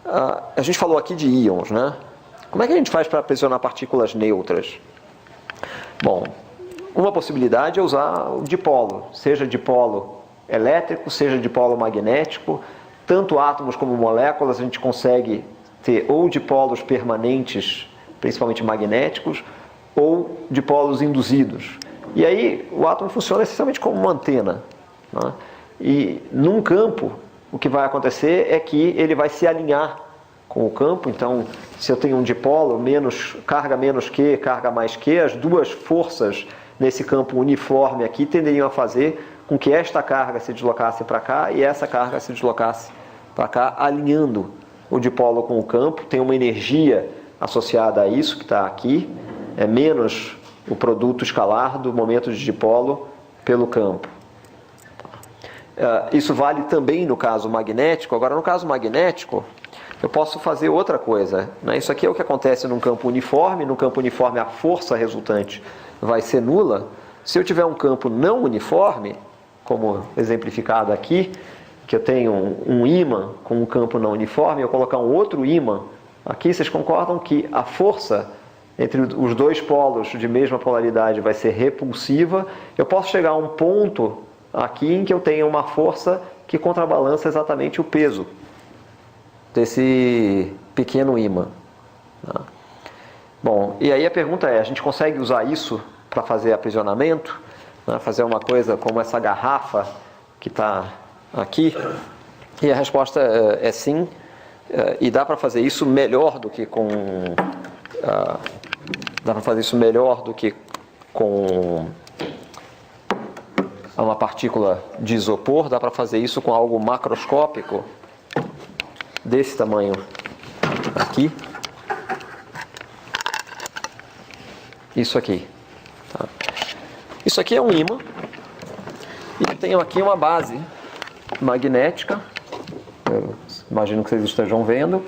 A gente falou aqui de íons, né? Como é que a gente faz para aprisionar partículas neutras? Bom, uma possibilidade é usar o dipolo, seja dipolo elétrico, seja dipolo magnético. Tanto átomos como moléculas a gente consegue ter ou dipolos permanentes, principalmente magnéticos, ou dipolos induzidos. E aí o átomo funciona essencialmente como uma antena, né? E num campo, o que vai acontecer é que ele vai se alinhar com o campo. Então, se eu tenho um dipolo, carga menos Q, carga mais Q, as duas forças nesse campo uniforme aqui tenderiam a fazer com que esta carga se deslocasse para cá e essa carga se deslocasse para cá, alinhando o dipolo com o campo. Tem uma energia associada a isso que está aqui, é menos o produto escalar do momento de dipolo pelo campo. Isso vale também no caso magnético. Agora, no caso magnético, eu posso fazer outra coisa, né? Isso aqui é o que acontece num campo uniforme. No campo uniforme, a força resultante vai ser nula. Se eu tiver um campo não uniforme, como exemplificado aqui, que eu tenho um ímã com um campo não uniforme, eu colocar um outro ímã aqui, vocês concordam que a força entre os dois polos de mesma polaridade vai ser repulsiva? Eu posso chegar a um ponto aqui em que eu tenho uma força que contrabalança exatamente o peso desse pequeno ímã. Bom, e aí a pergunta é, a gente consegue usar isso para fazer aprisionamento? Fazer uma coisa como essa garrafa que está aqui? E a resposta é sim, e dá para fazer isso melhor do que com uma partícula de isopor. Dá para fazer isso com algo macroscópico desse tamanho aqui. Isso aqui. Tá? Isso aqui é um ímã e eu tenho aqui uma base magnética. Eu imagino que vocês estejam vendo.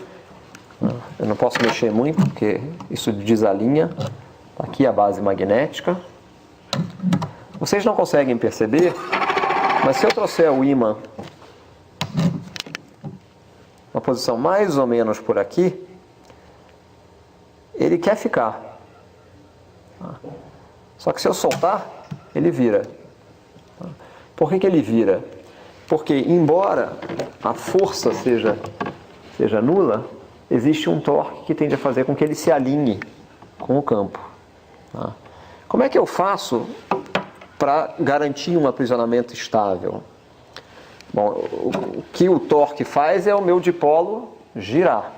Eu não posso mexer muito porque isso desalinha. Aqui a base magnética. Vocês não conseguem perceber, mas se eu trouxer o ímã uma posição mais ou menos por aqui, ele quer ficar. Só que se eu soltar, ele vira. Por que ele vira? Porque, embora a força seja nula, existe um torque que tende a fazer com que ele se alinhe com o campo. Como é que eu faço para garantir um aprisionamento estável? Bom, o que o torque faz é o meu dipolo girar,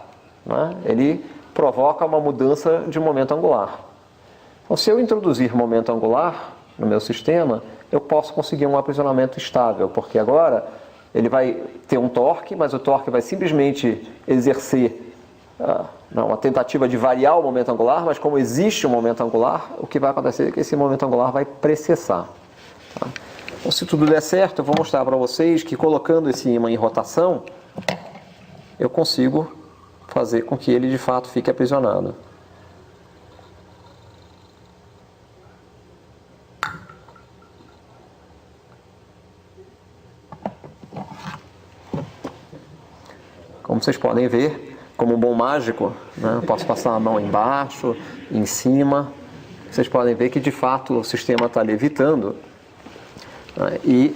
né? Ele provoca uma mudança de momento angular. Então, se eu introduzir momento angular no meu sistema, eu posso conseguir um aprisionamento estável, porque agora ele vai ter um torque, mas o torque vai simplesmente exercer uma tentativa de variar o momento angular, mas como existe um momento angular, o que vai acontecer é que esse momento angular vai precessar. Tá? Então, se tudo der certo, eu vou mostrar para vocês que colocando esse ímã em rotação, eu consigo fazer com que ele de fato fique aprisionado. Como vocês podem ver, como um bom mágico, né, eu posso passar a mão embaixo, em cima. Vocês podem ver que de fato o sistema está levitando. E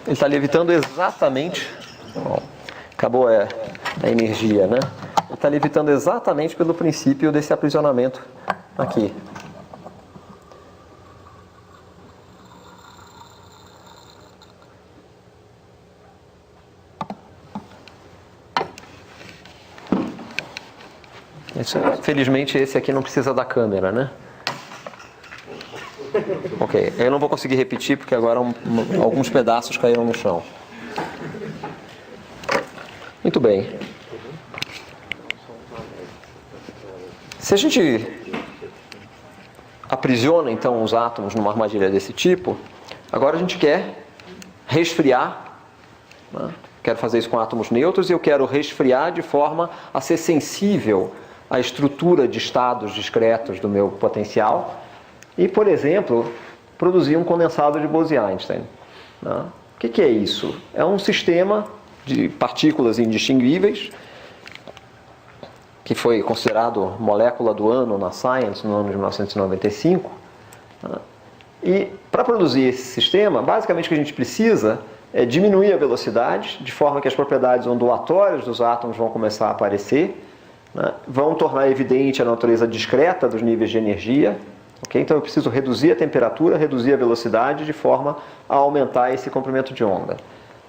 ele está levitando exatamente... acabou a energia, né? Ele está levitando exatamente pelo princípio desse aprisionamento aqui. Felizmente esse aqui não precisa da câmera, né? Ok, eu não vou conseguir repetir porque agora alguns pedaços caíram no chão. Muito bem. Se a gente aprisiona então os átomos numa armadilha desse tipo, agora a gente quer resfriar, né? Quero fazer isso com átomos neutros e eu quero resfriar de forma a ser sensível à estrutura de estados discretos do meu potencial e, por exemplo, produzir um condensado de Bose-Einstein. Né? O que é isso? É um sistema de partículas indistinguíveis que foi considerado molécula do ano na Science no ano de 1995. E para produzir esse sistema, basicamente o que a gente precisa é diminuir a velocidade, de forma que as propriedades ondulatórias dos átomos vão começar a aparecer, né? Vão tornar evidente a natureza discreta dos níveis de energia. Okay? Então eu preciso reduzir a temperatura, reduzir a velocidade, de forma a aumentar esse comprimento de onda.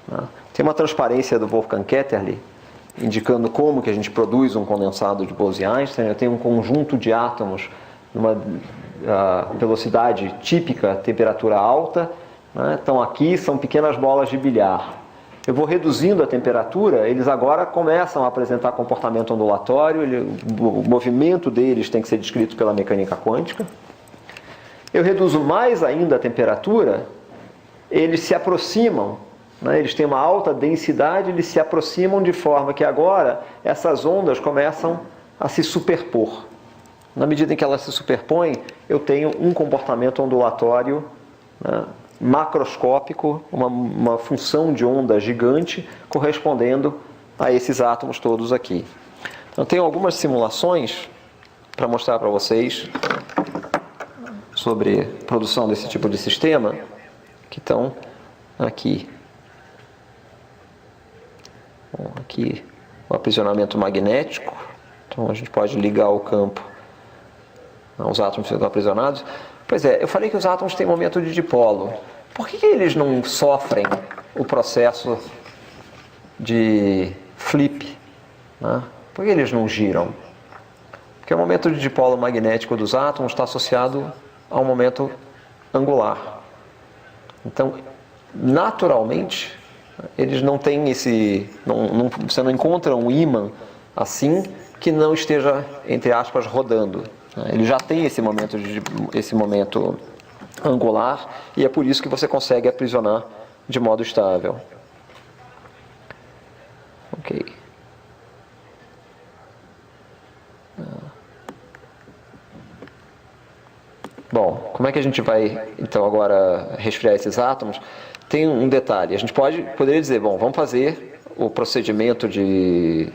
Né? Tem uma transparência do Wolfgang Ketterle, indicando como que a gente produz um condensado de Bose-Einstein. Eu tenho um conjunto de átomos numa velocidade típica, temperatura alta, né? Então aqui são pequenas bolas de bilhar. Eu vou reduzindo a temperatura, eles agora começam a apresentar comportamento ondulatório, o movimento deles tem que ser descrito pela mecânica quântica. Eu reduzo mais ainda a temperatura, eles se aproximam, né? Eles têm uma alta densidade, eles se aproximam de forma que agora essas ondas começam a se superpor. Na medida em que elas se superpõem, eu tenho um comportamento ondulatório, né, macroscópico, uma função de onda gigante correspondendo a esses átomos todos aqui. Então, tenho algumas simulações para mostrar para vocês sobre a produção desse tipo de sistema, que estão aqui. Bom, aqui o aprisionamento magnético. Então a gente pode ligar o campo aos átomos que estão aprisionados. Pois é, eu falei que os átomos têm momento de dipolo. Por que eles não sofrem o processo de flip? Né? Por que eles não giram? Porque o momento de dipolo magnético dos átomos está associado ao momento angular. Então, naturalmente, eles não têm você não encontra um ímã assim que não esteja, entre aspas, rodando. Ele já tem esse momento angular, e é por isso que você consegue aprisionar de modo estável. Ok. Bom, como é que a gente vai, então, agora resfriar esses átomos? Tem um detalhe. A gente poderia dizer, bom, vamos fazer o procedimento de